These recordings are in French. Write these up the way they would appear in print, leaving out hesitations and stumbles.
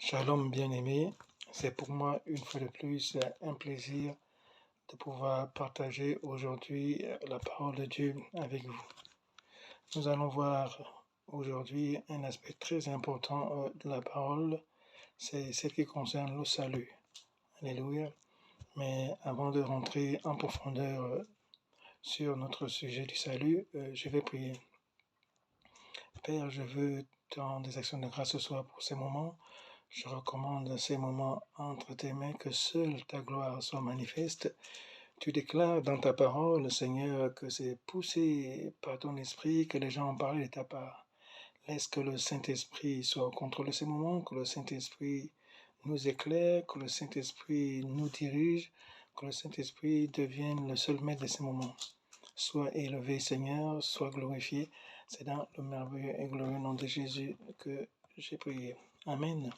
Shalom bien-aimé, c'est pour moi une fois de plus un plaisir de pouvoir partager aujourd'hui la parole de Dieu avec vous. Nous allons voir aujourd'hui un aspect très important de la parole, c'est celle qui concerne le salut. Alléluia. Mais avant de rentrer en profondeur sur notre sujet du salut, je vais prier. Père, je veux te rendre des actions de grâce ce soir pour ces moments. Je recommande ces moments entre tes mains, que seule ta gloire soit manifeste. Tu déclares dans ta parole, Seigneur, que c'est poussé par ton esprit que les gens en parlent de ta part. Laisse que le Saint-Esprit soit au contrôle de ces moments, que le Saint-Esprit nous éclaire, que le Saint-Esprit nous dirige, que le Saint-Esprit devienne le seul maître de ces moments. Sois élevé, Seigneur, sois glorifié. C'est dans le merveilleux et glorieux nom de Jésus que j'ai prié. Amen.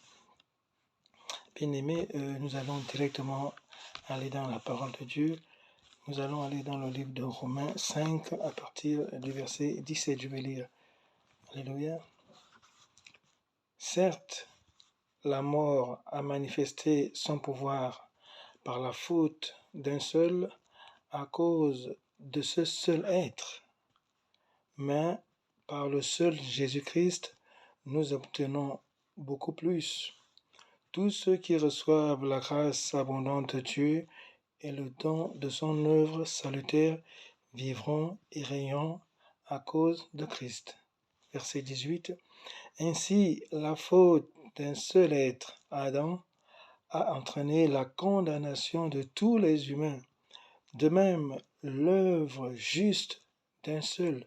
Bien-aimés, nous allons directement aller dans la parole de Dieu. Nous allons aller dans le livre de Romains 5 à partir du verset 17. Je vais lire. Alléluia. Certes, la mort a manifesté son pouvoir par la faute d'un seul à cause de ce seul être. Mais par le seul Jésus-Christ, nous obtenons beaucoup plus. Tous ceux qui reçoivent la grâce abondante de Dieu et le don de son œuvre salutaire vivront et rayonnent à cause de Christ. Verset 18. Ainsi, la faute d'un seul être, Adam, a entraîné la condamnation de tous les humains. De même, l'œuvre juste d'un seul,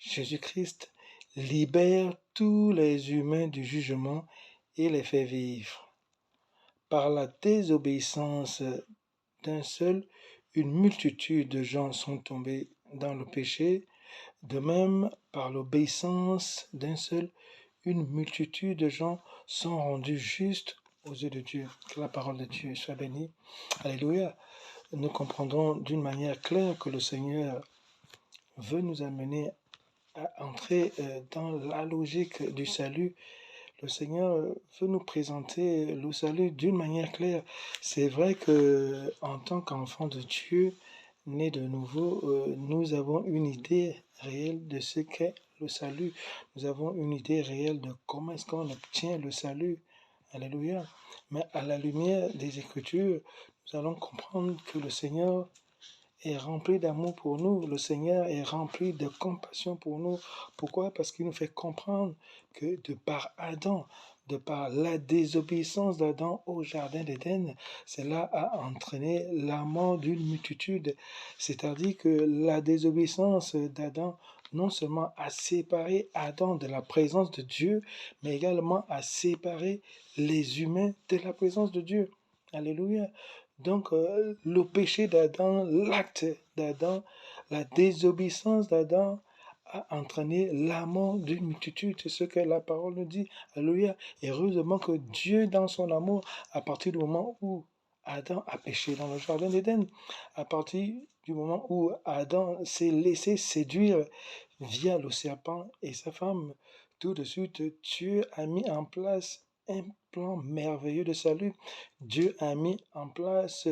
Jésus-Christ, libère tous les humains du jugement et les fait vivre. Par la désobéissance d'un seul, une multitude de gens sont tombés dans le péché. De même, par l'obéissance d'un seul, une multitude de gens sont rendus justes aux yeux de Dieu. Que la parole de Dieu soit bénie. Alléluia. Nous comprendrons d'une manière claire que le Seigneur veut nous amener à entrer dans la logique du salut. Le Seigneur veut nous présenter le salut d'une manière claire. C'est vrai que en tant qu'enfant de Dieu, né de nouveau, nous avons une idée réelle de ce qu'est le salut. Nous avons une idée réelle de comment est-ce qu'on obtient le salut. Alléluia. Mais à la lumière des Écritures, nous allons comprendre que le Seigneur est rempli d'amour pour nous. Le Seigneur est rempli de compassion pour nous. Pourquoi? Parce qu'il nous fait comprendre que de par Adam, de par la désobéissance d'Adam au jardin d'Éden, cela a entraîné la mort d'une multitude. C'est-à-dire que la désobéissance d'Adam non seulement a séparé Adam de la présence de Dieu, mais également a séparé les humains de la présence de Dieu. Alléluia. Donc, le péché d'Adam, l'acte d'Adam, la désobéissance d'Adam a entraîné la mort d'une multitude. C'est ce que la parole nous dit. Alléluia. Et heureusement que Dieu, dans son amour, à partir du moment où Adam a péché dans le jardin d'Éden, à partir du moment où Adam s'est laissé séduire via le serpent et sa femme, tout de suite, Dieu a mis en place un plan merveilleux de salut. Dieu a mis en place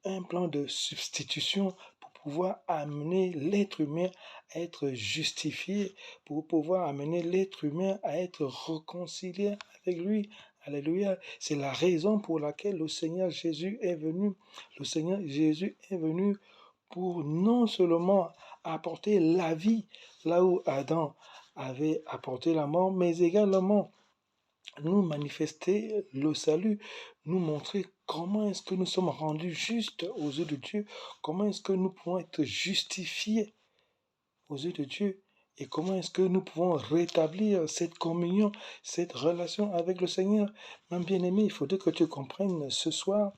un plan de substitution pour pouvoir amener l'être humain à être justifié, pour pouvoir amener l'être humain à être réconcilié avec lui. Alléluia. C'est la raison pour laquelle le Seigneur Jésus est venu. Le Seigneur Jésus est venu pour non seulement apporter la vie là où Adam avait apporté la mort, mais également nous manifester le salut, nous montrer comment est-ce que nous sommes rendus justes aux yeux de Dieu, comment est-ce que nous pouvons être justifiés aux yeux de Dieu, et comment est-ce que nous pouvons rétablir cette communion, cette relation avec le Seigneur. Mon bien-aimé, il faudrait que tu comprennes ce soir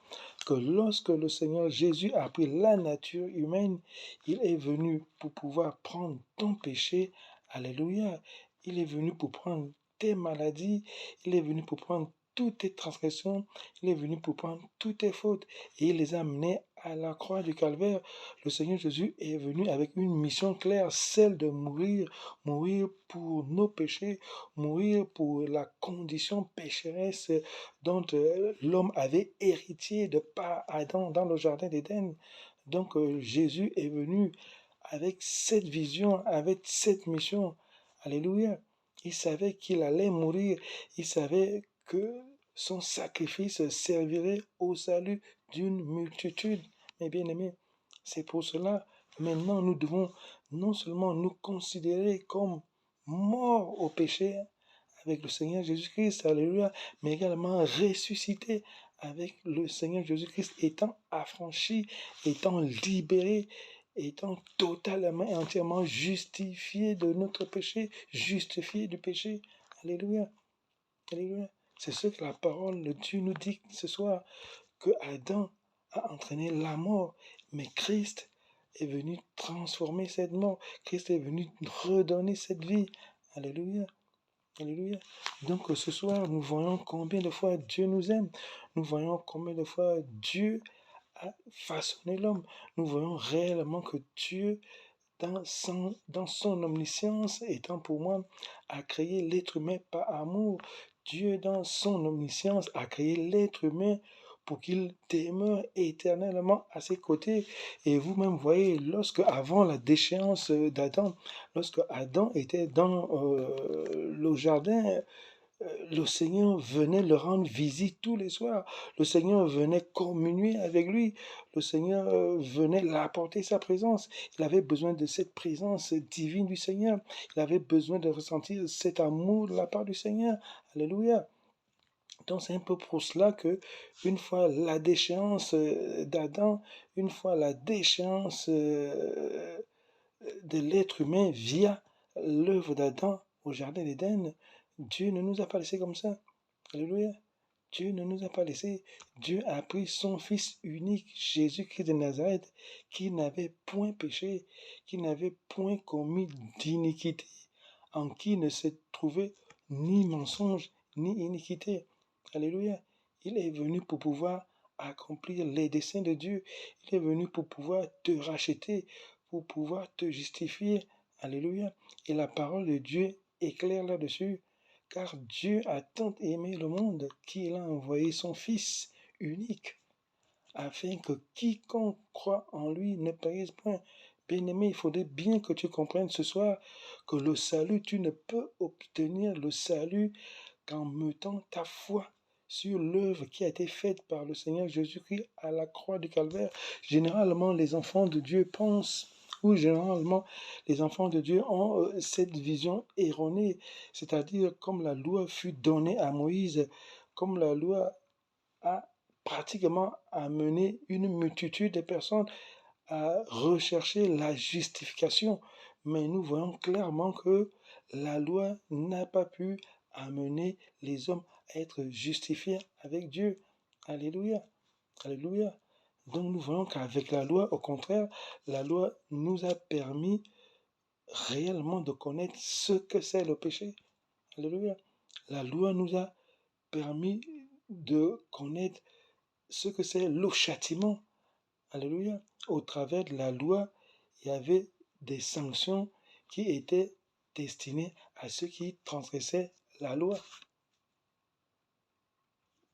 que lorsque le Seigneur Jésus a pris la nature humaine, il est venu pour pouvoir prendre ton péché. Alléluia. Il est venu pour prendre tes maladies, il est venu pour prendre toutes tes transgressions, il est venu pour prendre toutes tes fautes et il les a amenées À la croix du Calvaire, le Seigneur Jésus est venu avec une mission claire, celle de mourir, mourir pour nos péchés, mourir pour la condition pécheresse dont l'homme avait hérité de par Adam dans le jardin d'Éden. Donc Jésus est venu avec cette vision, avec cette mission. Alléluia. Il savait qu'il allait mourir, il savait que son sacrifice servirait au salut d'une multitude. Mes bien-aimés, c'est pour cela, maintenant, nous devons non seulement nous considérer comme morts au péché avec le Seigneur Jésus-Christ, alléluia, mais également ressuscités avec le Seigneur Jésus-Christ, étant affranchis, étant libérés, étant totalement et entièrement justifiés de notre péché, justifiés du péché. Alléluia. Alléluia. C'est ce que la parole de Dieu nous dit ce soir, que Adam a entraîné la mort, mais Christ est venu transformer cette mort. Christ est venu redonner cette vie. Alléluia. Alléluia. Donc ce soir, nous voyons combien de fois Dieu nous aime. Nous voyons combien de fois Dieu a façonné l'homme. Nous voyons réellement que Dieu, dans son omniscience, étant pour moi, a créé l'être humain par amour. Dieu, dans son omniscience, a créé l'être humain pour qu'il demeure éternellement à ses côtés. Et vous-même voyez, lorsque, avant la déchéance d'Adam, lorsque Adam était dans le jardin, le Seigneur venait le rendre visite tous les soirs. Le Seigneur venait communier avec lui. Le Seigneur venait l'apporter sa présence. Il avait besoin de cette présence divine du Seigneur. Il avait besoin de ressentir cet amour de la part du Seigneur. Alléluia. Donc c'est un peu pour cela que une fois la déchéance d'Adam, une fois la déchéance de l'être humain via l'œuvre d'Adam au jardin d'Éden, Dieu ne nous a pas laissés comme ça. Alléluia. Dieu ne nous a pas laissés. Dieu a pris son Fils unique, Jésus-Christ de Nazareth, qui n'avait point péché, qui n'avait point commis d'iniquité, en qui ne se trouvait ni mensonge, ni iniquité. Alléluia. Il est venu pour pouvoir accomplir les desseins de Dieu. Il est venu pour pouvoir te racheter, pour pouvoir te justifier. Alléluia. Et la parole de Dieu est claire là-dessus. Car Dieu a tant aimé le monde qu'il a envoyé son Fils unique, afin que quiconque croit en lui ne périsse point. Bien-aimé, il faudrait bien que tu comprennes ce soir que le salut, tu ne peux obtenir le salut qu'en mettant ta foi sur l'œuvre qui a été faite par le Seigneur Jésus-Christ à la croix du Calvaire. Généralement, les enfants de Dieu pensent, ou généralement, les enfants de Dieu ont cette vision erronée, c'est-à-dire comme la loi fut donnée à Moïse, comme la loi a pratiquement amené une multitude de personnes à rechercher la justification. Mais nous voyons clairement que la loi n'a pas pu amener les hommes à être justifiés avec Dieu. Alléluia. Alléluia. Donc nous voyons qu'avec la loi, au contraire, la loi nous a permis réellement de connaître ce que c'est le péché. Alléluia. La loi nous a permis de connaître ce que c'est le châtiment. Alléluia. Au travers de la loi, il y avait des sanctions qui étaient destinées à ceux qui transgressaient la loi.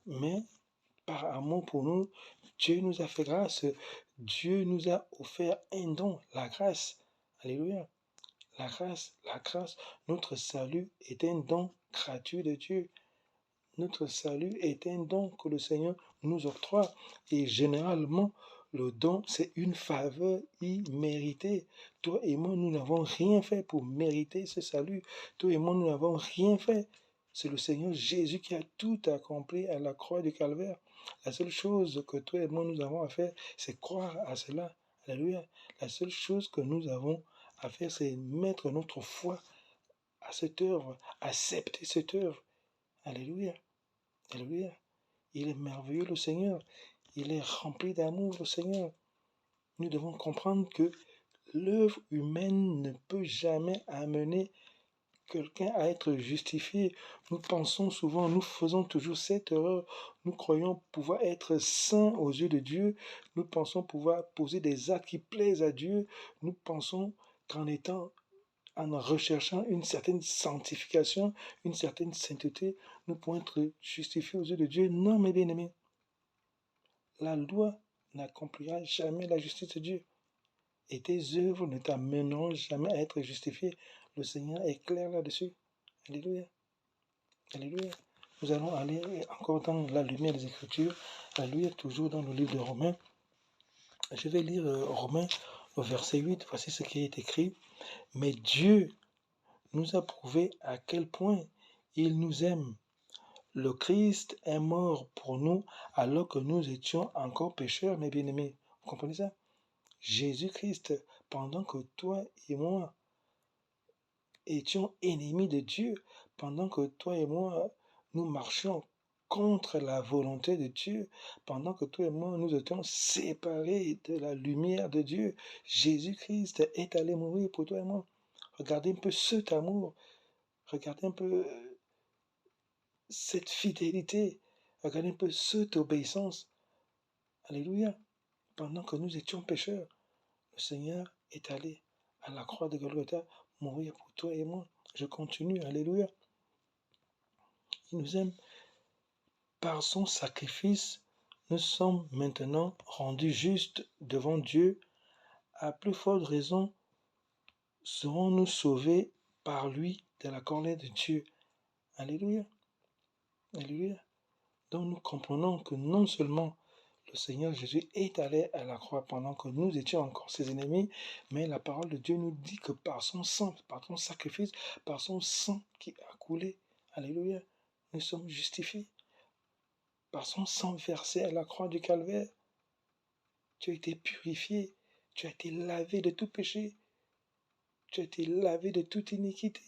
Mais par amour pour nous, Dieu nous a fait grâce. Dieu nous a offert un don, la grâce. Alléluia. La grâce, notre salut est un don gratuit de Dieu. Notre salut est un don que le Seigneur nous octroie. Et généralement, le don, c'est une faveur imméritée. Toi et moi, nous n'avons rien fait pour mériter ce salut. Toi et moi, nous n'avons rien fait. C'est le Seigneur Jésus qui a tout accompli à la croix du Calvaire. La seule chose que toi et moi, nous avons à faire, c'est croire à cela. Alléluia. La seule chose que nous avons à faire, c'est mettre notre foi à cette œuvre, accepter cette œuvre. Alléluia. Alléluia. Il est merveilleux le Seigneur. Il est rempli d'amour le Seigneur. Nous devons comprendre que l'œuvre humaine ne peut jamais amener quelqu'un à être justifié. Nous pensons souvent, nous faisons toujours cette erreur. Nous croyons pouvoir être saints aux yeux de Dieu. Nous pensons pouvoir poser des actes qui plaisent à Dieu. Nous pensons en recherchant une certaine sanctification, une certaine sainteté, nous pouvons être justifiés aux yeux de Dieu. Non, mes bien-aimés, la loi n'accomplira jamais la justice de Dieu. Et tes œuvres ne t'amèneront jamais à être justifié. Le Seigneur est clair là-dessus. Alléluia. Alléluia. Nous allons aller encore dans la lumière des Écritures. Alléluia, toujours dans le livre de Romains. Je vais lire Romains au verset 8. Voici ce qui est écrit. Mais Dieu nous a prouvé à quel point il nous aime. Le Christ est mort pour nous alors que nous étions encore pécheurs, mes bien-aimés. Vous comprenez ça? Jésus-Christ, pendant que toi et moi étions ennemis de Dieu, pendant que toi et moi nous marchions contre la volonté de Dieu, pendant que toi et moi nous étions séparés de la lumière de Dieu, Jésus-Christ est allé mourir pour toi et moi. Regardez un peu cet amour, regardez un peu cette fidélité, regardez un peu cette obéissance. Alléluia. Pendant que nous étions pécheurs, le Seigneur est allé à la croix de Golgotha mourir pour toi et moi. Je continue. Alléluia. Il nous aime. Par son sacrifice, nous sommes maintenant rendus justes devant Dieu. À plus forte raison, serons-nous sauvés par lui de la colère de Dieu. Alléluia. Alléluia. Donc nous comprenons que non seulement le Seigneur Jésus est allé à la croix pendant que nous étions encore ses ennemis, mais la parole de Dieu nous dit que par son sang, par son sacrifice, par son sang qui a coulé, alléluia, nous sommes justifiés. Par son sang versé à la croix du calvaire, tu as été purifié, tu as été lavé de tout péché, tu as été lavé de toute iniquité.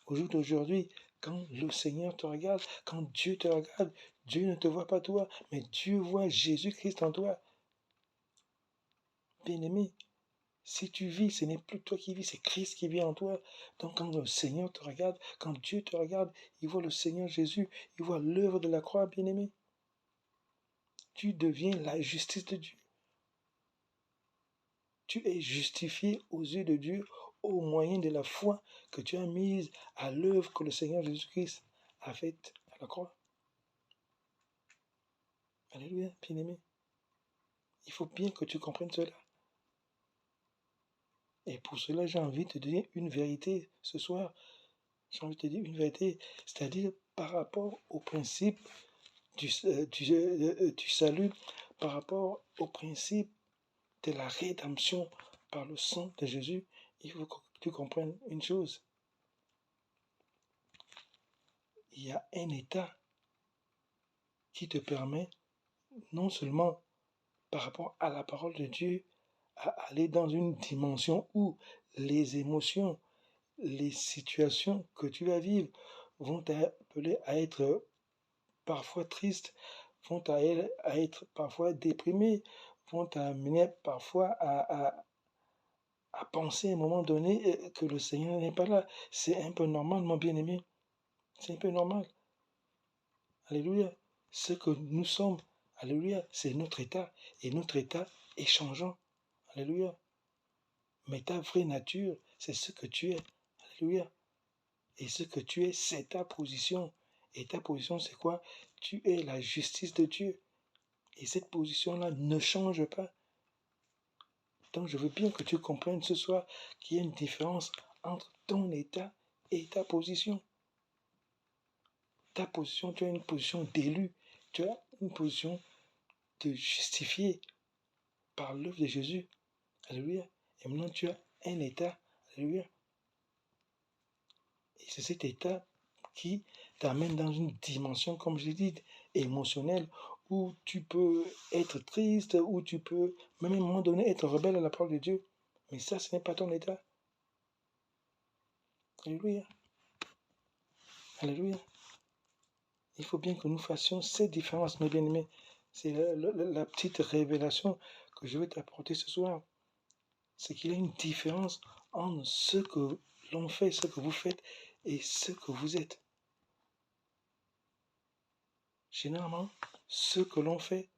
Au jour d'aujourd'hui, quand le Seigneur te regarde, quand Dieu te regarde, Dieu ne te voit pas toi, mais Dieu voit Jésus-Christ en toi. Bien-aimé, si tu vis, ce n'est plus toi qui vis, c'est Christ qui vit en toi. Donc quand le Seigneur te regarde, quand Dieu te regarde, il voit le Seigneur Jésus, il voit l'œuvre de la croix, bien-aimé. Tu deviens la justice de Dieu. Tu es justifié aux yeux de Dieu au moyen de la foi que tu as mise à l'œuvre que le Seigneur Jésus-Christ a faite à la croix. Alléluia, bien-aimé. Il faut bien que tu comprennes cela. Et pour cela, j'ai envie de te dire une vérité ce soir. J'ai envie de te dire une vérité, c'est-à-dire par rapport au principe du salut, par rapport au principe de la rédemption par le sang de Jésus. Il faut que tu comprennes une chose. Il y a un état qui te permet, non seulement par rapport à la parole de Dieu, à aller dans une dimension où les émotions, les situations que tu vas vivre vont t'appeler à être parfois triste, vont à être parfois déprimé, vont t'amener parfois à penser à un moment donné que le Seigneur n'est pas là. C'est un peu normal, mon bien-aimé. C'est un peu normal. Alléluia. Ce que nous sommes, alléluia, c'est notre état. Et notre état est changeant. Alléluia. Mais ta vraie nature, c'est ce que tu es. Alléluia. Et ce que tu es, c'est ta position. Et ta position, c'est quoi? Tu es la justice de Dieu. Et cette position-là ne change pas. Donc je veux bien que tu comprennes ce soir qu'il y a une différence entre ton état et ta position. Ta position, tu as une position d'élu. Tu as une position de justifié par l'œuvre de Jésus. Alléluia. Et maintenant tu as un état. Alléluia. Et c'est cet état qui t'amène dans une dimension, comme je l'ai dit, émotionnelle, où tu peux être triste, où tu peux, même à un moment donné, être rebelle à la parole de Dieu. Mais ça, ce n'est pas ton état. Alléluia. Alléluia. Il faut bien que nous fassions cette différence, mes bien-aimés. C'est la petite révélation que je vais t'apporter ce soir. C'est qu'il y a une différence entre ce que l'ont fait, ce que vous faites et ce que vous êtes. Généralement, ce que l'on fait,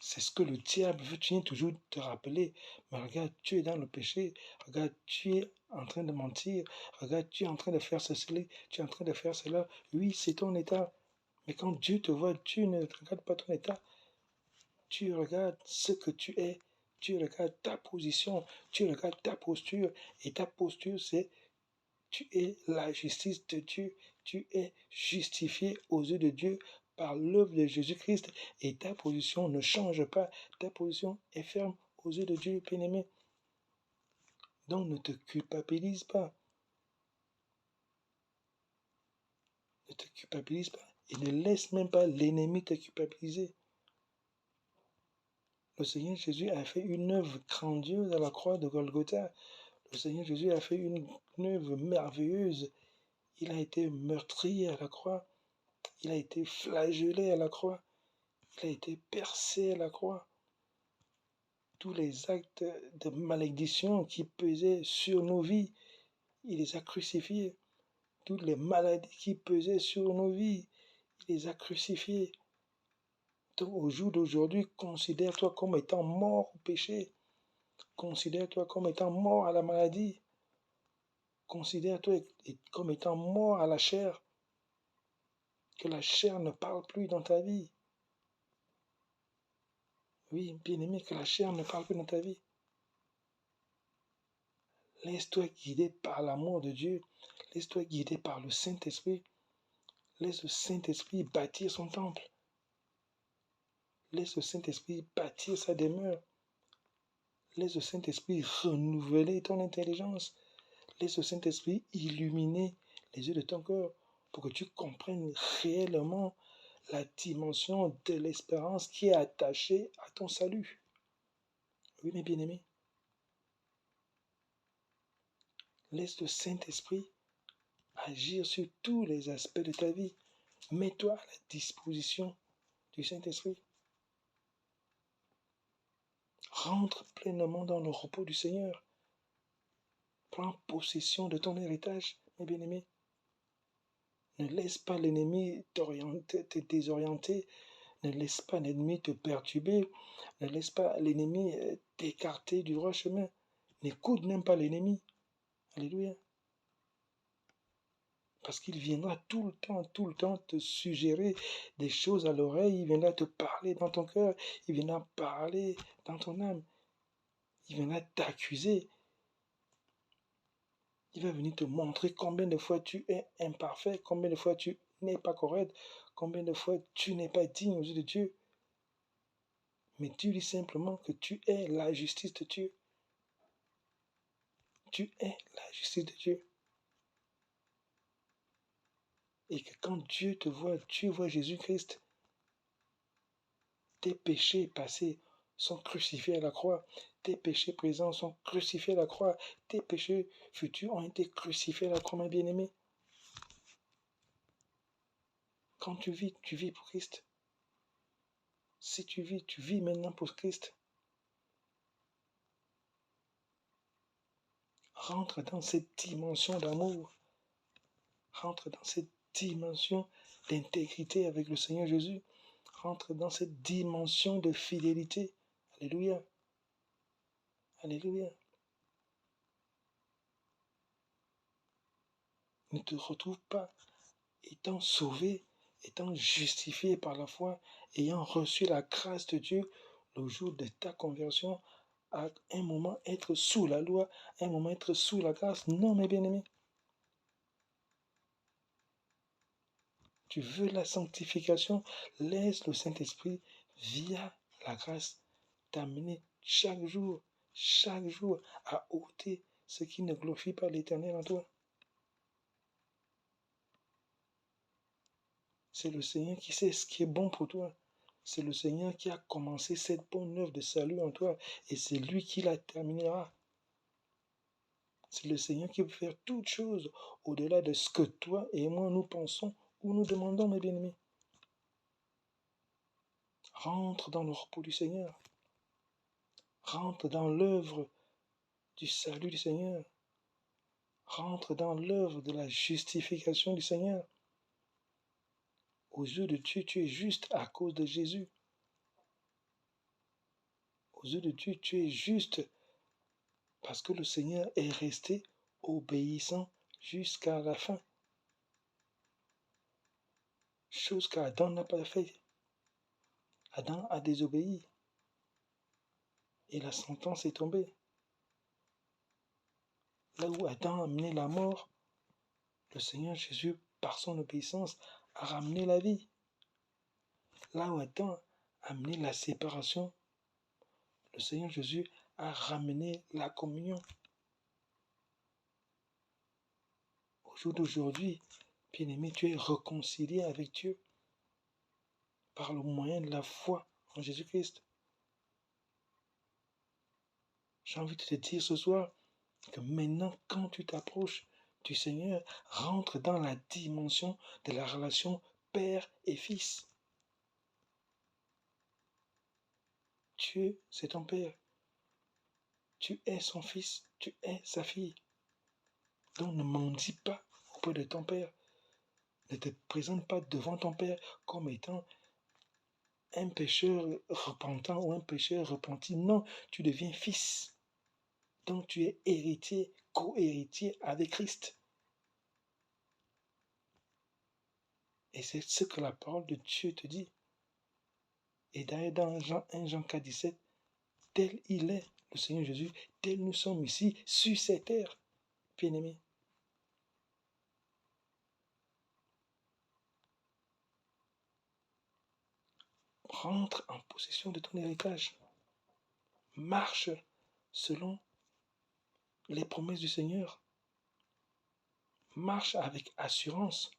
c'est ce que le diable veut toujours te rappeler. Mais regarde, tu es dans le péché. Regarde, tu es en train de mentir. Regarde, tu es en train de faire ceci. Tu es en train de faire cela. Oui, c'est ton état. Mais quand Dieu te voit, tu ne regardes pas ton état. Tu regardes ce que tu es. Tu regardes ta position. Tu regardes ta posture. Et ta posture, c'est tu es la justice de Dieu. Tu es justifié aux yeux de Dieu par l'œuvre de Jésus-Christ. Et ta position ne change pas. Ta position est ferme aux yeux de Dieu, bien-aimé. Donc ne te culpabilise pas. Ne te culpabilise pas. Et ne laisse même pas l'ennemi te culpabiliser. Le Seigneur Jésus a fait une œuvre grandiose à la croix de Golgotha. Le Seigneur Jésus a fait une œuvre merveilleuse. Il a été meurtri à la croix. Il a été flagellé à la croix. Il a été percé à la croix. Tous les actes de malédiction qui pesaient sur nos vies, il les a crucifiés. Toutes les maladies qui pesaient sur nos vies, il les a crucifiées. Donc au jour d'aujourd'hui, considère-toi comme étant mort au péché. Considère-toi comme étant mort à la maladie. Considère-toi comme étant mort à la chair. Que la chair ne parle plus dans ta vie. Oui, bien-aimé, que la chair ne parle plus dans ta vie. Laisse-toi guider par l'amour de Dieu. Laisse-toi guider par le Saint-Esprit. Laisse le Saint-Esprit bâtir son temple. Laisse le Saint-Esprit bâtir sa demeure. Laisse le Saint-Esprit renouveler ton intelligence. Laisse le Saint-Esprit illuminer les yeux de ton cœur pour que tu comprennes réellement la dimension de l'espérance qui est attachée à ton salut. Oui, mes bien-aimés. Laisse le Saint-Esprit agir sur tous les aspects de ta vie. Mets-toi à la disposition du Saint-Esprit. Rentre pleinement dans le repos du Seigneur. Prends possession de ton héritage, mes bien-aimés. Ne laisse pas l'ennemi te désorienter. Ne laisse pas l'ennemi te perturber. Ne laisse pas l'ennemi t'écarter du droit chemin. N'écoute même pas l'ennemi. Alléluia. Parce qu'il viendra tout le temps te suggérer des choses à l'oreille. Il viendra te parler dans ton cœur. Il viendra parler dans ton âme. Il viendra t'accuser. Il va venir te montrer combien de fois tu es imparfait, combien de fois tu n'es pas correct, combien de fois tu n'es pas digne aux yeux de Dieu. Mais dis-lui simplement que tu es la justice de Dieu. Tu es la justice de Dieu. Et que quand Dieu te voit, Dieu voit Jésus-Christ. Tes péchés passés sont crucifiés à la croix. Tes péchés présents sont crucifiés à la croix. Tes péchés futurs ont été crucifiés à la croix, mon bien-aimé. Quand tu vis pour Christ. Si tu vis maintenant pour Christ. Rentre dans cette dimension d'amour. Rentre dans cette dimension d'intégrité avec le Seigneur Jésus. Rentre dans cette dimension de fidélité. Alléluia. Alléluia. Ne te retrouve pas étant sauvé, étant justifié par la foi, ayant reçu la grâce de Dieu le jour de ta conversion, à un moment être sous la loi, à un moment être sous la grâce. Non, mes bien-aimés. Tu veux la sanctification, laisse le Saint-Esprit, via la grâce, t'amener chaque jour à ôter ce qui ne glorifie pas l'Éternel en toi. C'est le Seigneur qui sait ce qui est bon pour toi. C'est le Seigneur qui a commencé cette bonne œuvre de salut en toi et c'est lui qui la terminera. C'est le Seigneur qui peut faire toutes choses au-delà de ce que toi et moi nous pensons ou nous demandons, mes bien-aimés. Rentre dans le repos du Seigneur. Rentre dans l'œuvre du salut du Seigneur. Rentre dans l'œuvre de la justification du Seigneur. Aux yeux de Dieu, tu es juste à cause de Jésus. Aux yeux de Dieu, tu es juste parce que le Seigneur est resté obéissant jusqu'à la fin. Chose qu'Adam n'a pas fait. Adam a désobéi. Et la sentence est tombée. Là où Adam a amené la mort, le Seigneur Jésus, par son obéissance, a ramené la vie. Là où Adam a amené la séparation, le Seigneur Jésus a ramené la communion. Au jour d'aujourd'hui, bien-aimé, tu es réconcilié avec Dieu par le moyen de la foi en Jésus-Christ. J'ai envie de te dire ce soir que maintenant, quand tu t'approches du Seigneur, rentre dans la dimension de la relation père et fils. Dieu, c'est ton père. Tu es son fils, tu es sa fille. Donc ne mendie pas auprès de ton père. Ne te présente pas devant ton père comme étant un pécheur repentant ou un pécheur repenti. Non, tu deviens fils. Donc tu es héritier, co-héritier avec Christ. Et c'est ce que la parole de Dieu te dit. Et d'ailleurs dans 1 Jean 4, 17, tel il est, le Seigneur Jésus, tel nous sommes ici sur cette terre, bien-aimés. Rentre en possession de ton héritage. Marche selon les promesses du Seigneur. Marche avec assurance.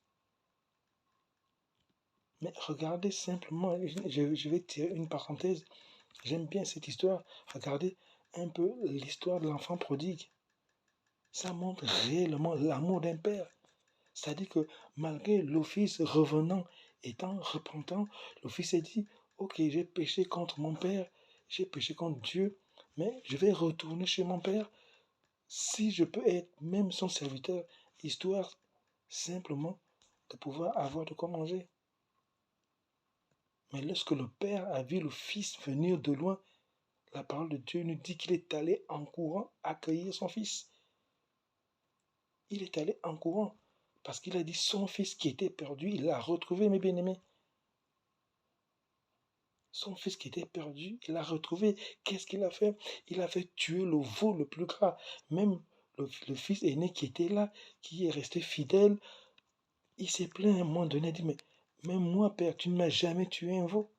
Mais regardez simplement, je vais tirer une parenthèse. J'aime bien cette histoire. Regardez un peu l'histoire de l'enfant prodigue. Ça montre réellement l'amour d'un père. C'est-à-dire que malgré le fils revenant, étant repentant, le fils s'est dit, ok, j'ai péché contre mon père, j'ai péché contre Dieu, mais je vais retourner chez mon père si je peux être même son serviteur, histoire simplement de pouvoir avoir de quoi manger. Mais lorsque le père a vu le fils venir de loin, la parole de Dieu nous dit qu'il est allé en courant accueillir son fils. Il est allé en courant parce qu'il a dit son fils qui était perdu, il l'a retrouvé, mes bien-aimés. Son fils qui était perdu, il l'a retrouvé. Qu'est-ce qu'il a fait? Il a fait tuer le veau le plus gras. Même le fils aîné qui était là, qui est resté fidèle, il s'est plaint à un moment donné, il a dit, mais même moi, père, tu ne m'as jamais tué un veau.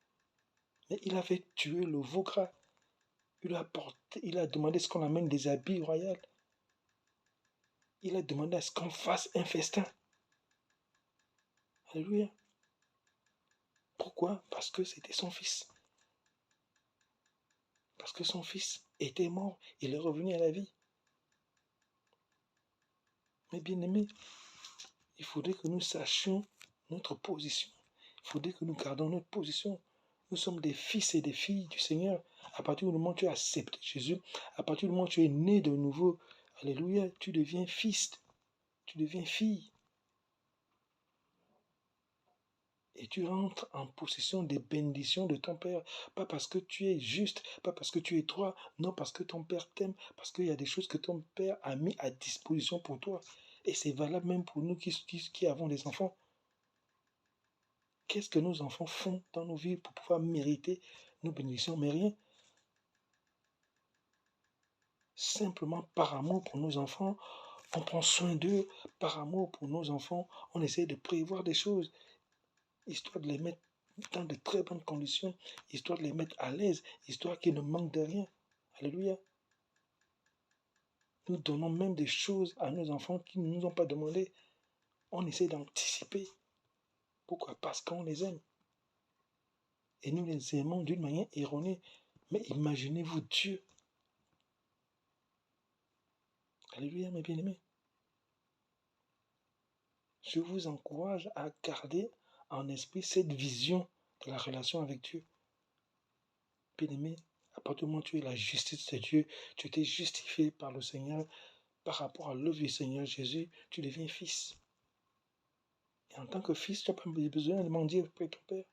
Mais il a fait tuer le veau gras. Il a demandé à ce qu'on amène des habits royaux. Il a demandé à ce qu'on fasse un festin. Alléluia. Pourquoi? Parce que c'était son fils. Parce que son fils était mort, il est revenu à la vie. Mais bien aimé, il faudrait que nous sachions notre position. Il faudrait que nous gardions notre position. Nous sommes des fils et des filles du Seigneur. À partir du moment où tu as accepté Jésus, à partir du moment où tu es né de nouveau, alléluia, tu deviens fils, tu deviens fille. Et tu rentres en possession des bénédictions de ton Père. Pas parce que tu es juste, pas parce que tu es droit, non parce que ton Père t'aime, parce qu'il y a des choses que ton Père a mis à disposition pour toi. Et c'est valable même pour nous qui avons des enfants. Qu'est-ce que nos enfants font dans nos vies pour pouvoir mériter nos bénédictions? Mais rien. Simplement par amour pour nos enfants, on prend soin d'eux. Par amour pour nos enfants, on essaie de prévoir des choses, histoire de les mettre dans de très bonnes conditions, histoire de les mettre à l'aise, histoire qu'ils ne manquent de rien. Alléluia. Nous donnons même des choses à nos enfants qui ne nous ont pas demandé. On essaie d'anticiper. Pourquoi? Parce qu'on les aime. Et nous les aimons d'une manière erronée. Mais imaginez-vous Dieu. Alléluia, mes bien-aimés. Je vous encourage à garder en esprit cette vision de la relation avec Dieu. Bien-aimé, à partir du moment où tu es la justice de Dieu, tu t'es justifié par le Seigneur, par rapport à l'œuvre du Seigneur Jésus, tu deviens fils. Et en tant que fils, tu n'as pas besoin de mendier auprès de ton père.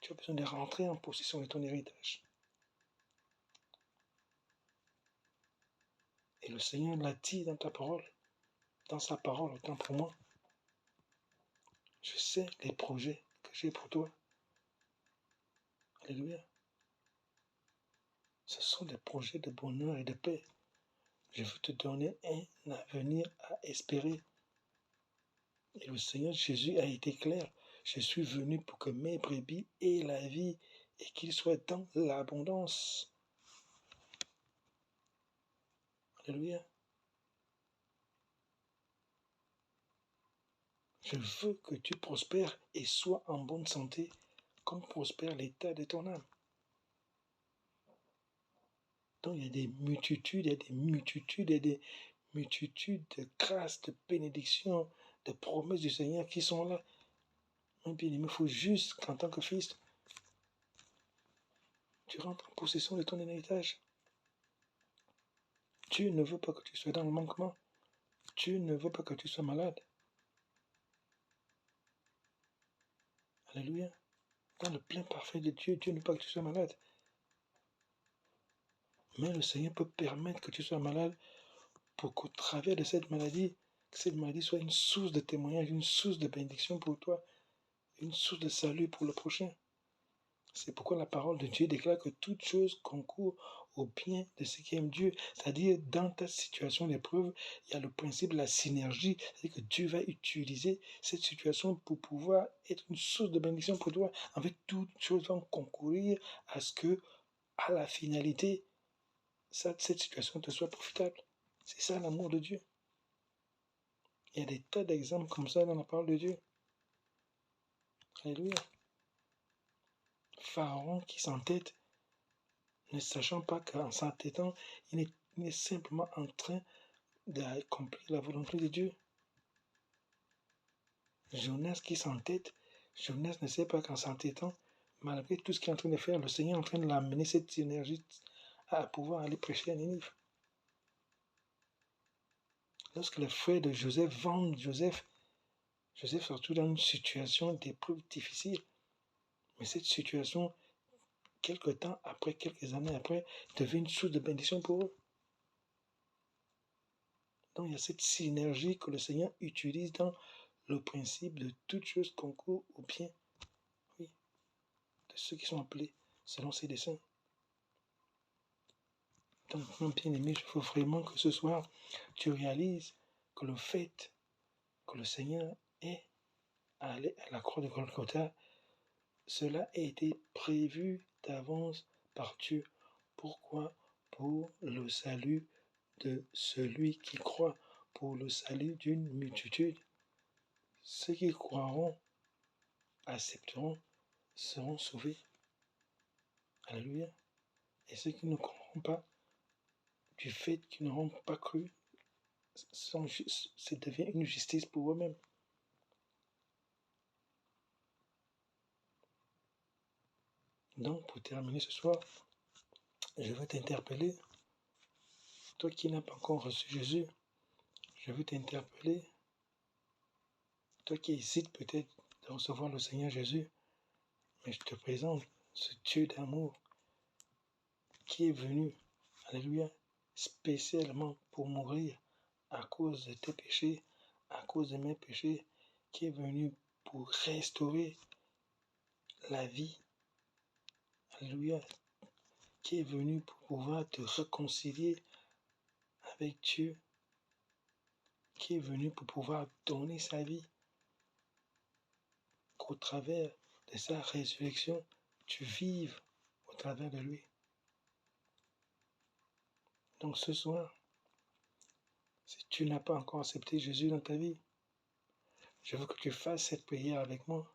Tu as besoin de rentrer en possession de ton héritage. Et le Seigneur l'a dit dans ta parole, dans sa parole, autant pour moi. Je sais les projets que j'ai pour toi. Alléluia. Ce sont des projets de bonheur et de paix. Je veux te donner un avenir à espérer. Et le Seigneur Jésus a été clair. Je suis venu pour que mes brebis aient la vie et qu'ils soient dans l'abondance. Alléluia. Je veux que tu prospères et sois en bonne santé, comme prospère l'état de ton âme. Donc il y a des multitudes, de grâces, de bénédictions, de promesses du Seigneur qui sont là. Mon bien-aimé, il faut juste qu'en tant que fils, tu rentres en possession de ton héritage. Dieu ne veut pas que tu sois dans le manquement. Dieu ne veut pas que tu sois malade. Alléluia. Dans le plein parfait de Dieu, Dieu ne veut pas que tu sois malade. Mais le Seigneur peut permettre que tu sois malade pour qu'au travers de cette maladie soit une source de témoignage, une source de bénédiction pour toi, une source de salut pour le prochain. C'est pourquoi la parole de Dieu déclare que toute chose concourt au bien de ceux qui aiment Dieu. C'est-à-dire, dans ta situation d'épreuve, il y a le principe de la synergie. C'est-à-dire que Dieu va utiliser cette situation pour pouvoir être une source de bénédiction pour toi. En fait, toutes choses vont concourir à ce que, à la finalité, cette situation te soit profitable. C'est ça l'amour de Dieu. Il y a des tas d'exemples comme ça dans la parole de Dieu. Alléluia. Pharaon qui s'entête, ne sachant pas qu'en s'entêtant, il est simplement en train d'accomplir la volonté de Dieu. Jonas qui s'entête, Jonas ne sait pas qu'en s'entêtant, malgré tout ce qu'il est en train de faire, le Seigneur est en train de l'amener cette énergie à pouvoir aller prêcher à Ninive. Lorsque les frères de Joseph vendent Joseph se retrouve dans une situation d'épreuve difficile. Mais cette situation, quelques années après, devient une source de bénédiction pour eux. Donc il y a cette synergie que le Seigneur utilise dans le principe de toute chose concourt au bien, oui, de ceux qui sont appelés selon ses desseins. Donc, mon bien-aimé, il faut vraiment que ce soir, tu réalises que le fait que le Seigneur est allé à la croix de Golgotha, cela a été prévu d'avance par Dieu. Pourquoi? Pour le salut de celui qui croit, pour le salut d'une multitude. Ceux qui croiront, accepteront, seront sauvés. Alléluia. Et ceux qui ne croiront pas, du fait qu'ils n'auront pas cru, ça devient une justice pour eux-mêmes. Donc, pour terminer ce soir, je veux t'interpeller. Toi qui n'as pas encore reçu Jésus, je veux t'interpeller. Toi qui hésites peut-être de recevoir le Seigneur Jésus, mais je te présente ce Dieu d'amour qui est venu, alléluia, spécialement pour mourir à cause de tes péchés, à cause de mes péchés, qui est venu pour restaurer la vie, alléluia, qui est venu pour pouvoir te réconcilier avec Dieu, qui est venu pour pouvoir donner sa vie, qu'au travers de sa résurrection, tu vives au travers de lui. Donc ce soir, si tu n'as pas encore accepté Jésus dans ta vie, je veux que tu fasses cette prière avec moi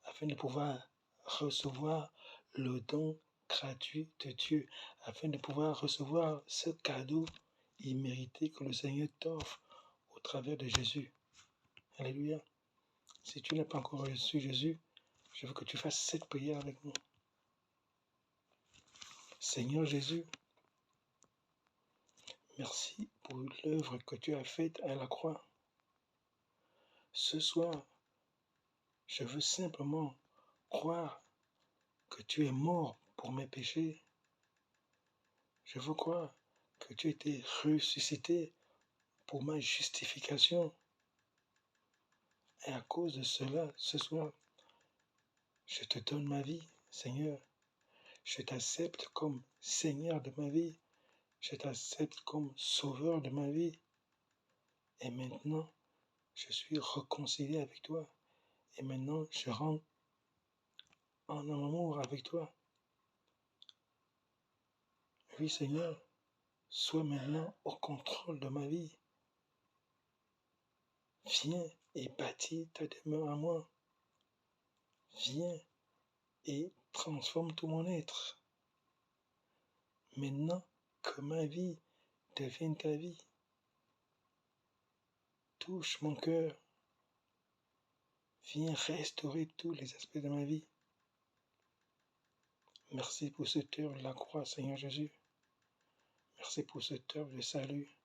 afin de pouvoir recevoir le don gratuit de Dieu, afin de pouvoir recevoir ce cadeau immérité que le Seigneur t'offre au travers de Jésus. Alléluia. Si tu n'as pas encore reçu Jésus, je veux que tu fasses cette prière avec moi. Seigneur Jésus, Merci pour l'œuvre que tu as faite à la croix. Ce soir, je veux simplement croire que tu es mort pour mes péchés. Je veux croire que tu étais ressuscité pour ma justification. Et à cause de cela, ce soir, je te donne ma vie, Seigneur. Je t'accepte comme Seigneur de ma vie. Je t'accepte comme Sauveur de ma vie. Et maintenant, je suis réconcilié avec toi. Et maintenant, je rentre en amour avec toi. Oui, Seigneur, sois maintenant au contrôle de ma vie. Viens et bâtis ta demeure à moi. Viens et transforme tout mon être. Maintenant que ma vie devienne ta vie, touche mon cœur. Viens restaurer tous les aspects de ma vie. Merci pour cette œuvre de la croix, Seigneur Jésus. Merci pour cette œuvre de salut.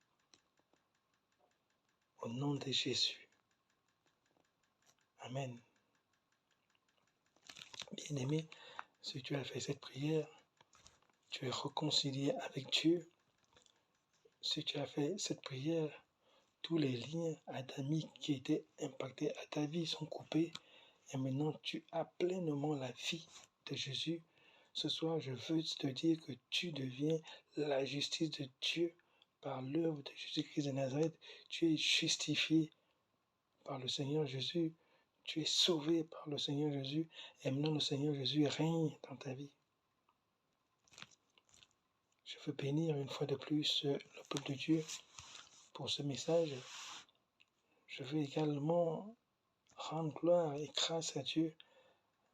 Au nom de Jésus. Amen. Bien-aimé, si tu as fait cette prière, tu es réconcilié avec Dieu. Si tu as fait cette prière, tous les liens adamiques qui étaient impactés à ta vie sont coupés. Et maintenant, tu as pleinement la vie de Jésus. Ce soir, je veux te dire que tu deviens la justice de Dieu par l'œuvre de Jésus-Christ de Nazareth. Tu es justifié par le Seigneur Jésus. Tu es sauvé par le Seigneur Jésus. Et maintenant, le Seigneur Jésus règne dans ta vie. Je veux bénir une fois de plus le peuple de Dieu pour ce message. Je veux également rendre gloire et grâce à Dieu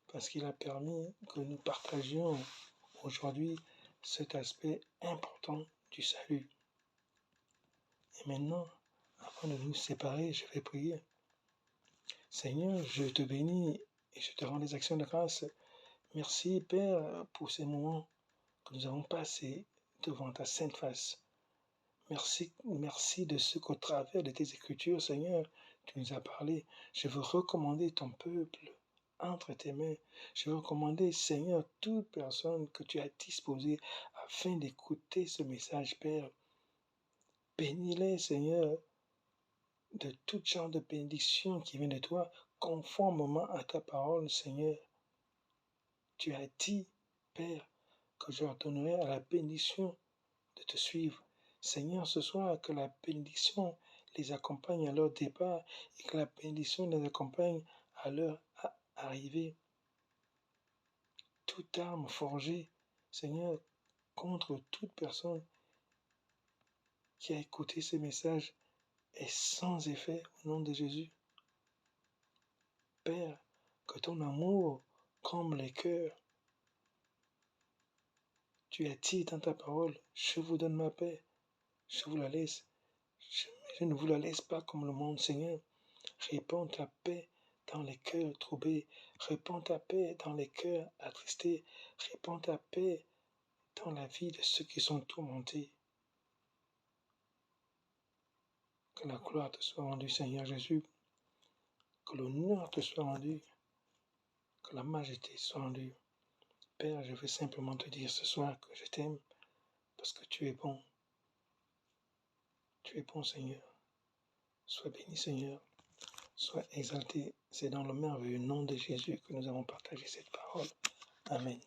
parce qu'il a permis que nous partagions aujourd'hui cet aspect important du salut. Et maintenant, avant de nous séparer, je vais prier. Seigneur, je te bénis et je te rends des actions de grâce. Merci, Père, pour ces moments que nous avons passés devant ta sainte face. Merci de ce qu'au travers de tes écritures, Seigneur, tu nous as parlé. Je veux recommander ton peuple entre tes mains. Je veux recommander, Seigneur, toute personne que tu as disposée afin d'écouter ce message, Père. Bénis-les, Seigneur, de tout genre de bénédiction qui vient de toi, conformément à ta parole, Seigneur. Tu as dit, Père, que je leur donnerai à la bénédiction de te suivre. Seigneur, ce soir, que la bénédiction les accompagne à leur départ et que la bénédiction les accompagne à leur arrivée. Toute arme forgée, Seigneur, contre toute personne qui a écouté ces messages est sans effet au nom de Jésus. Père, que ton amour comble les cœurs. Tu as dit dans ta parole, je vous donne ma paix, je vous la laisse. Je ne vous la laisse pas comme le monde, Seigneur. Répands ta paix dans les cœurs troublés. Répands ta paix dans les cœurs attristés. Répands ta paix dans la vie de ceux qui sont tourmentés. Que la gloire te soit rendue, Seigneur Jésus. Que l'honneur te soit rendu. Que la majesté soit rendue. Père, je veux simplement te dire ce soir que je t'aime parce que tu es bon. Tu es bon, Seigneur. Sois béni, Seigneur. Sois exalté. C'est dans le merveilleux nom de Jésus que nous avons partagé cette parole. Amen.